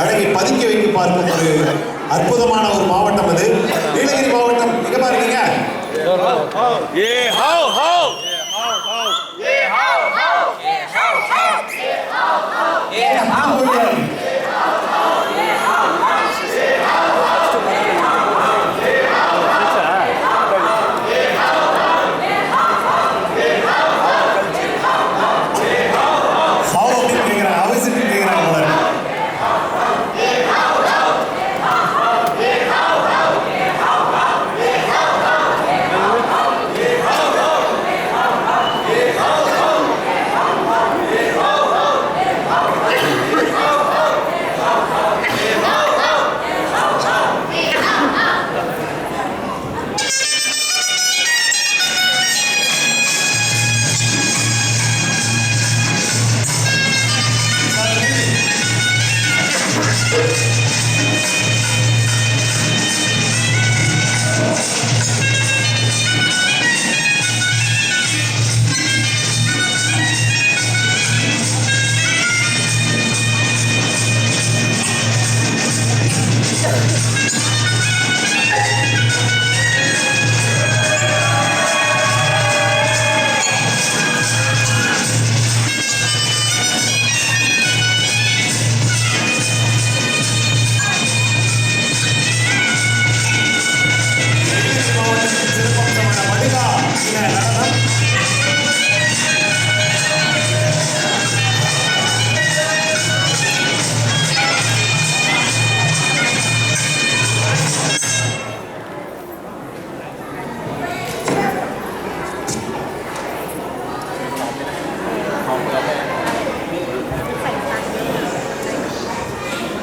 அழகை பதுக்கி வைத்து பார்க்கும் ஒரு அற்புதமான ஒரு மாவட்டம் அது நீலகிரி மாவட்டம். எங்க பாருங்க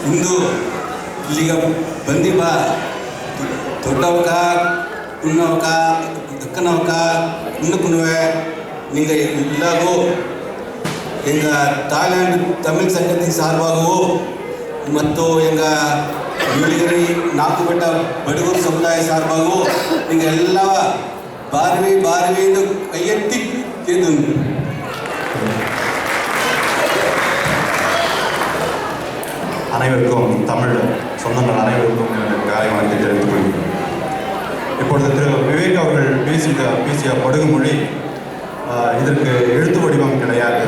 ಇಂದು ಇಲ್ಲಿಗ ಬಂದಿವ ದೊಡ್ಡವಕ ಕುಣ್ಣವಕ ದಕ್ಕನವಕ ಕುಣ್ಣುವೆ நீங்க எல்லாரும் எங்கள் தாய்லாந்து தமிழ் சங்கத்தின் சார்பாகவும் மற்றும் எங்கள் நீலகிரி நாக்குப்பட்ட படுகூர் சமுதாய சார்பாகவும் நீங்கள் எல்லா பாரவி ಎಂದು கையெத்தி கேது. அனைவருக்கும் தமிழ் சொந்தங்கள் அனைவருக்கும் காலை வணக்கத்தை தெரிவித்துக் கொள்கிறேன். இப்பொழுது திரு விவேக் அவர்கள் பேசிய படுகு மொழி இதற்கு எழுத்து வடிவம் கிடையாது.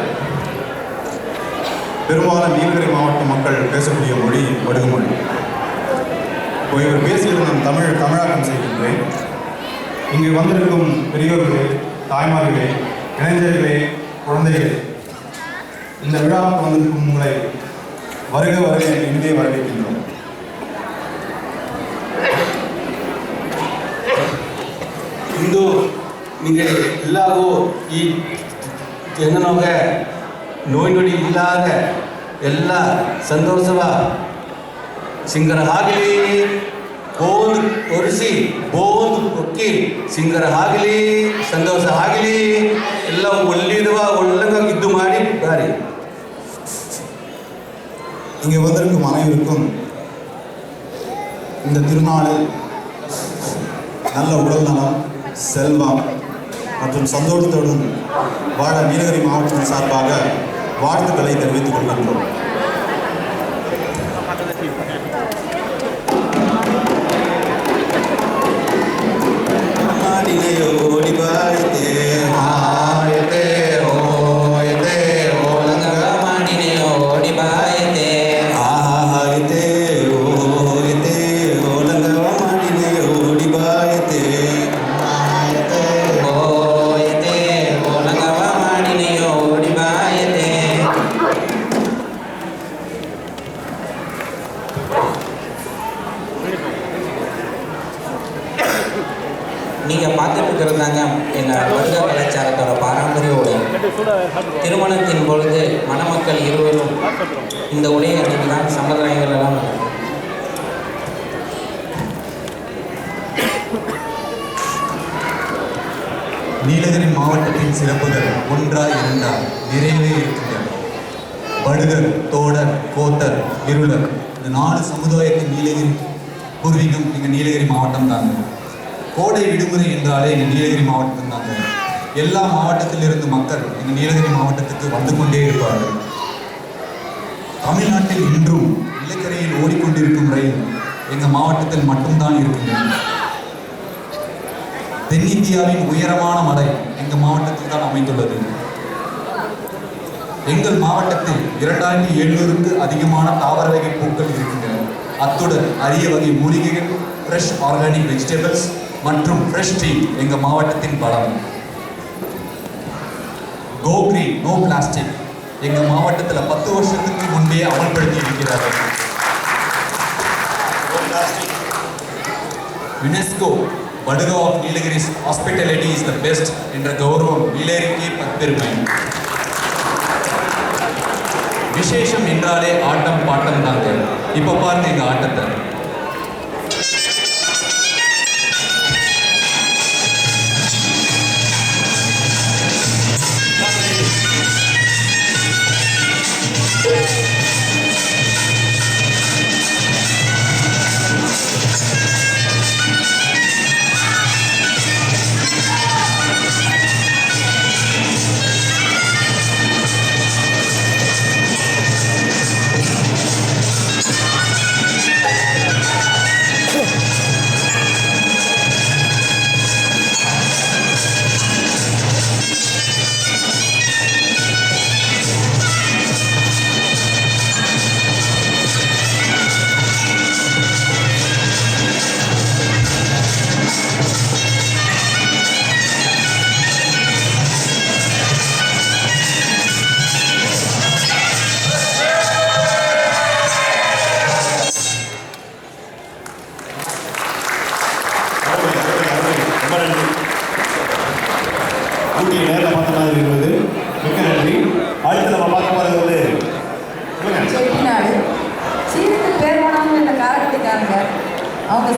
பெரும்பாலும் நீலகிரி மாவட்ட மக்கள் பேசக்கூடிய மொழி படுகு மொழி. இப்போ இவர் பேசியது நான் தமிழாக்கம் செய்கின்றேன். இங்கு வந்திருக்கும் பெரியோர்களே, தாய்மார்களே, இளைஞர்களே, குழந்தைகளே, இந்த விழாவுக்கு வந்திருக்கும் உங்களை வருக வருக இங்கே வரவேற்கின்றோம். ಇಂದು ನಿಮಗೆ ಎಲ್ಲರೂ ಈ ಜನನೋಗ ನೋಯ್ ನುಡಿ ಇಲ್ಲದ ಎಲ್ಲ ಸಂತೋಷವ ಸಿಂಗರ ಆಗಲಿ ಬೋಂದು ಒರೆಸಿ ಬೋಂದು ಕೊಕ್ಕಿ ಸಿಂಗರ ಆಗಲಿ ಸಂತೋಷ ಆಗಲಿ ಎಲ್ಲ ಒಳ್ಳೆಯದುವ ಒಳ್ಳಂಗ ಇದ್ದು ಮಾಡಿ ಬಾರಿ. இங்கே வந்திருக்கும் அனைவருக்கும் இந்த திருநாளில் நல்ல உடல் நலம், செல்வம் மற்றும் சந்தோஷத்துடன் வாழ நீலகிரி மாவட்டத்தின் சார்பாக வாழ்த்துக்களை தெரிவித்துக் கொள்கின்றோம். நீங்கள் பார்த்துட்டு இருக்கிறதாங்க எங்கள் வருக கலாச்சாரத்தோட பாரம்பரிய உடை. திருமணத்தின் பொழுது மணமக்கள் இருவரும் இந்த உடையை அன்றைக்கி சம்பிரதாயங்கள் எல்லாம் நீலகிரி மாவட்டத்தின் சிறப்புகள் ஒன்றா இரண்டால் நிறையவே இருக்கின்றன. படுகர், தோடர், கோத்தர், இருளர் இந்த 4 சமுதாயத்தின் நீலகிரி பூர்வீகம் எங்கள் நீலகிரி மாவட்டம் தாங்க. கோடை விடுமுறை என்றாலே எங்கள் நீலகிரி மாவட்டம் தாங்க. எல்லா மாவட்டத்திலிருந்து மக்கள் எங்கள் நீலகிரி மாவட்டத்துக்கு வந்து கொண்டே இருப்பார்கள். தமிழ்நாட்டில் இன்றும் நிலக்கரையில் ஓடிக்கொண்டிருக்கும் ரயில் எங்கள் மாவட்டத்தில் மட்டும்தான் இருக்குங்க. தென்னிந்தியாவின் உயரமான மலை எங்கள் மாவட்டத்தில் தான் அமைந்துள்ளது. எங்கள் மாவட்டத்தில் 2700க்கு அதிகமான தாவர வகை பூக்கள் இருக்கின்றன. அத்துடன் அரிய வகை மூலிகைகள், ஃப்ரெஷ் ஆர்கானிக் வெஜிடபிள்ஸ் மற்றும் ஃப்ரெஷ் டீ எங்கள் மாவட்டத்தின் பலம். கோ கிரீன் நோ பிளாஸ்டிக் எங்கள் மாவட்டத்தில் 10 வருஷத்துக்கு முன்பே அமல்படுத்தி இருக்கிறார்கள். UNESCO Badaga of Nilgiris hospitality is the best என்ற கௌரவம் நீலகிரிக்கே பெருமை. விசேஷம் என்றாலே ஆட்டம் பாட்டம் தாங்க. இப்போ பாருங்க எங்கள் ஆட்டத்தை.